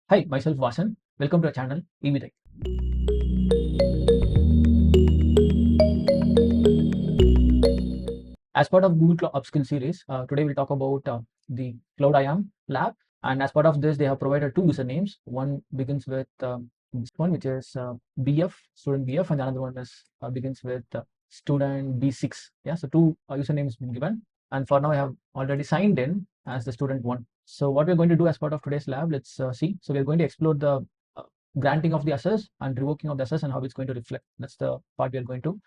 Hi, myself Vasan. Welcome to our channel, EV. As part of Google Cloud AppSkill series, today we'll talk about the Cloud IAM Lab. And as part of this, they have provided two usernames. One begins with this one, which is BF, student BF, and the another one is begins with student B6. Yeah, so two usernames been given. And for now, I have already signed in as the student one. So what we're going to do as part of today's lab, let's see. So we're going to explore the uh, granting of the access and revoking of the access and how it's going to reflect. That's the part we are going to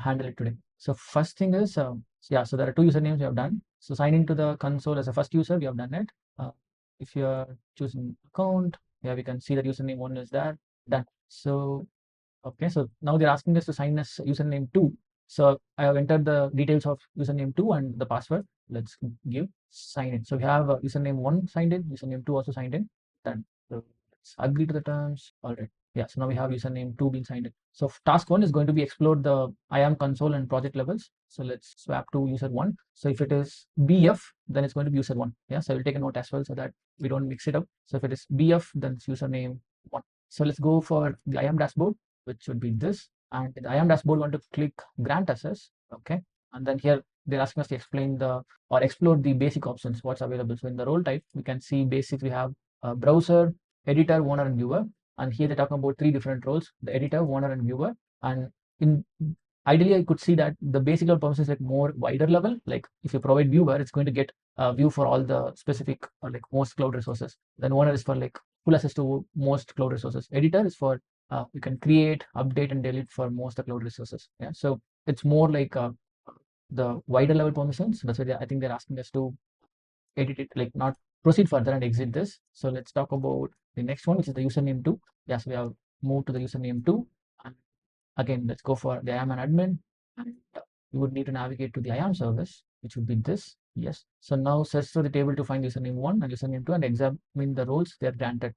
handle it today. So first thing is, so there are two usernames we have done. So sign into the console as a first user, we have done it. If you are choosing account, yeah, we can see that username one is there, done. So, okay, so now they're asking us to sign as username two. So I have entered the details of username two and the password. Let's give sign in. So we have username one signed in, username two also signed in, done. So let's agree to the terms. All right. Yeah, so now we have username two being signed in. So task one is going to be explore the IAM console and project levels. So let's swap to user one. So if it is BF, then it's going to be user one. Yeah, so we'll take a note as well so that we don't mix it up. So if it is BF, then it's username one. So let's go for the IAM dashboard, which would be this. And in the IAM dashboard, we want to click grant access. Okay. And then here they're asking us to explain the or explore the basic options, what's available. So in the role type, we can see basics. We have browser, editor, owner, and viewer. And here they're talking about three different roles: the editor, owner, and viewer. And in ideally, I could see that the basic level permissions is like more wider level. Like if you provide viewer, it's going to get a view for all the specific or like most cloud resources. Then owner is for like full access to most cloud resources. Editor is for you can create, update, and delete for most of the cloud resources. Yeah, so it's more like the wider level permissions. That's why I think they're asking us to edit it, like not proceed further and exit this. So let's talk about the next one, which is the username two. Yes, we have moved to the username two. And again, let's go for the IAM and admin. And you would need to navigate to the IAM service, which would be this. Yes. So now search through the table to find username one and username two and examine the roles they are granted.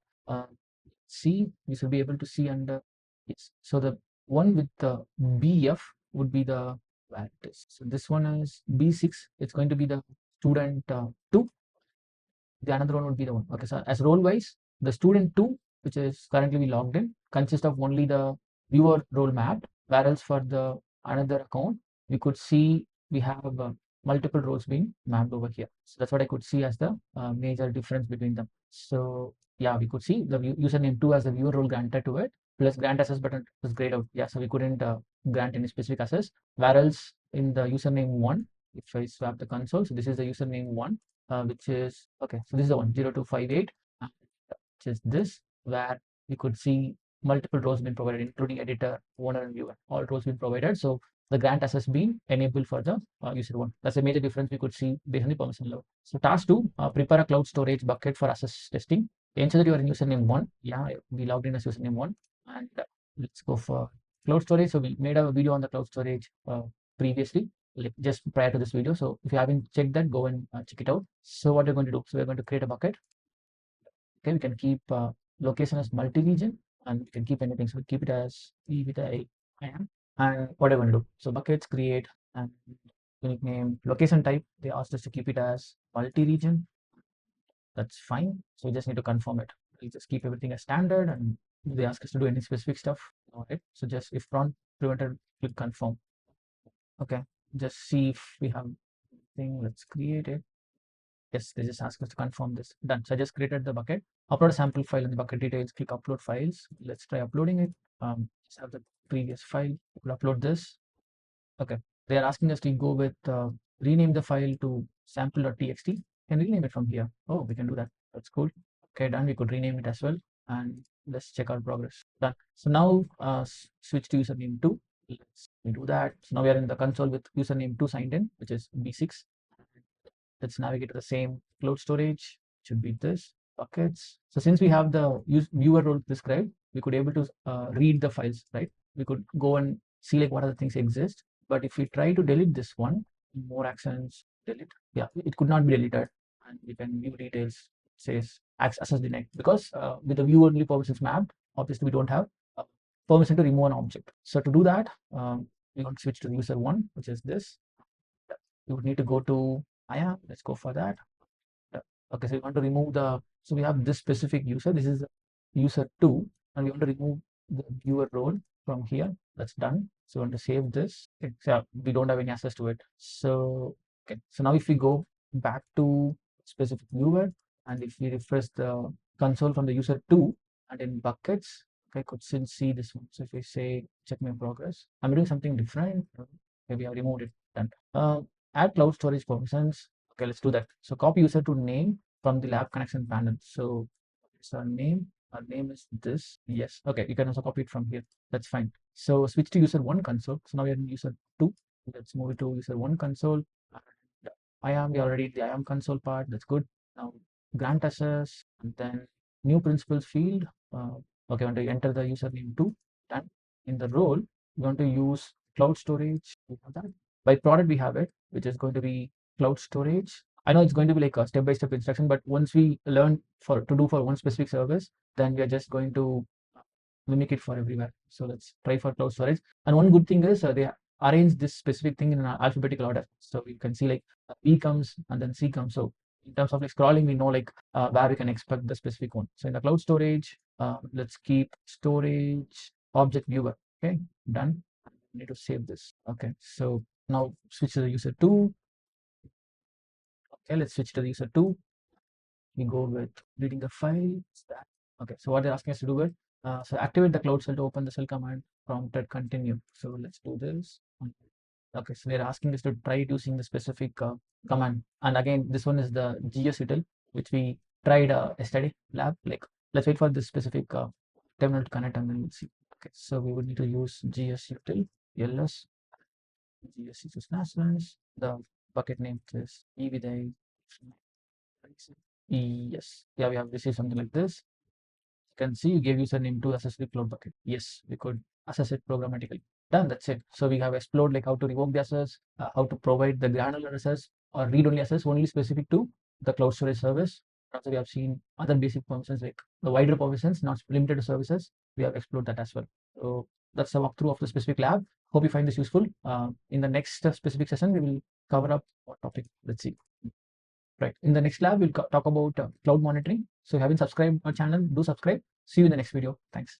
See, we should be able to see under yes. So the one with the BF would be the where it is. So this one is B6. It's going to be the student two. The another one would be the one. Okay, so as role wise, the student two, which is currently we logged in, consists of only the viewer role mapped, whereas for the another account, we could see we have multiple roles being mapped over here. So that's what I could see as the major difference between them. So yeah, we could see the username two as the viewer role granted to it, plus grant access button was grayed out. Yeah, so we couldn't grant any specific access. Whereas in the username one, if I swap the console, so this is the username one, which is okay. So this is the one 0258, which is this where we could see multiple rows been provided, including editor, owner, and viewer. All rows been provided. So the grant access being enabled for the user one. That's a major difference we could see based on the permission level. So task two, prepare a cloud storage bucket for access testing. Ensure that you are in username one. Yeah, we logged in as username one, and let's go for cloud storage. So we made a video on the cloud storage previously, like just prior to this video. So if you haven't checked that, go and check it out. So what we're going to do, so we're going to create a bucket. Okay, we can keep location as multi-region, and we can keep anything. So we keep it as E with I am, and what I'm going to do. So buckets create and unique name, location type. They asked us to keep it as multi-region. That's fine. So we just need to confirm it. We just keep everything as standard, and they ask us to do any specific stuff. All right. So just if prompt prevented, click confirm. Okay. Just see if we have thing. Let's create it. Yes, they just ask us to confirm this. Done. So I just created the bucket. Upload a sample file in the bucket details. Click upload files. Let's try uploading it. Just have the previous file. We'll upload this. Okay. They are asking us to go with rename the file to sample.txt. Can rename it from here. Oh, we can do that. That's cool. Okay, done. We could rename it as well. And let's check our progress. Done. So now switch to username 2. Let's do that. So now we are in the console with username 2 signed in, which is B6. Let's navigate to the same cloud storage. Should be this buckets. So since we have the viewer role prescribed, we could able to read the files, right? We could go and see like what other things exist. But if we try to delete this one, more actions, delete. Yeah, it could not be deleted, and we can view details. Says access denied because with the view only permissions mapped, obviously we don't have permission to remove an object. So to do that, we want to switch to user one, which is this. You would need to go to IAM. Let's go for that. Okay, so we want to remove the, so we have this specific user. This is user 2, and we want to remove the viewer role from here. That's done. So we want to save this. Okay, so we don't have any access to it. So okay, so now if we go back to specific viewer, and if we refresh the console from the user 2 and in buckets, okay, I could still see this one. So if we say check my progress, I'm doing something different. Maybe I removed it. Done. Add cloud storage permissions. Okay, let's do that. So copy user to name from the lab connection panel. So it's our name is this. Yes. Okay, you can also copy it from here. That's fine. So switch to user 1 console. So now we are in user 2. Let's move it to user 1 console. And we already in the IAM console part. That's good. Now grant access and then new principals field. Okay, I want to enter the username 2. Done. In the role, we want to use cloud storage. We have that. By product, we have it, which is going to be cloud storage. I know it's going to be like a step-by-step instruction, but once we learn to do for one specific service, then we are just going to mimic it for everywhere. So let's try for cloud storage. And one good thing is they arrange this specific thing in an alphabetical order. So you can see like B comes and then C comes. So in terms of like scrolling, we know like where we can expect the specific one. So in the cloud storage, let's keep storage object viewer. Okay, done. I need to save this. Okay, so now switch to the user 2. Okay, let's switch to the user 2. We go with reading the file. That. Okay, so what they're asking us to do is so activate the cloud cell to open the cell command, prompted continue. So let's do this. Okay, so they're asking us to try it using the specific command. And again, this one is the gsutil, which we tried yesterday lab. Like, let's wait for this specific terminal to connect and then we'll see. Okay, so we would need to use gsutil ls gsutil / the bucket name is e with a yes. Yeah, we have received something like this. You can see you gave username to access the cloud bucket. Yes, we could access it programmatically. Done, that's it. So we have explored like how to revoke the access, how to provide the granular access or read-only access only specific to the cloud storage service. Also, we have seen other basic permissions like the wider permissions, not limited to services. We have explored that as well. So that's a walkthrough of the specific lab. Hope you find this useful. In the next specific session, we will cover up what topic. Let's see. Right. In the next lab, we'll talk about cloud monitoring. So if you haven't subscribed our channel, do subscribe. See you in the next video. Thanks.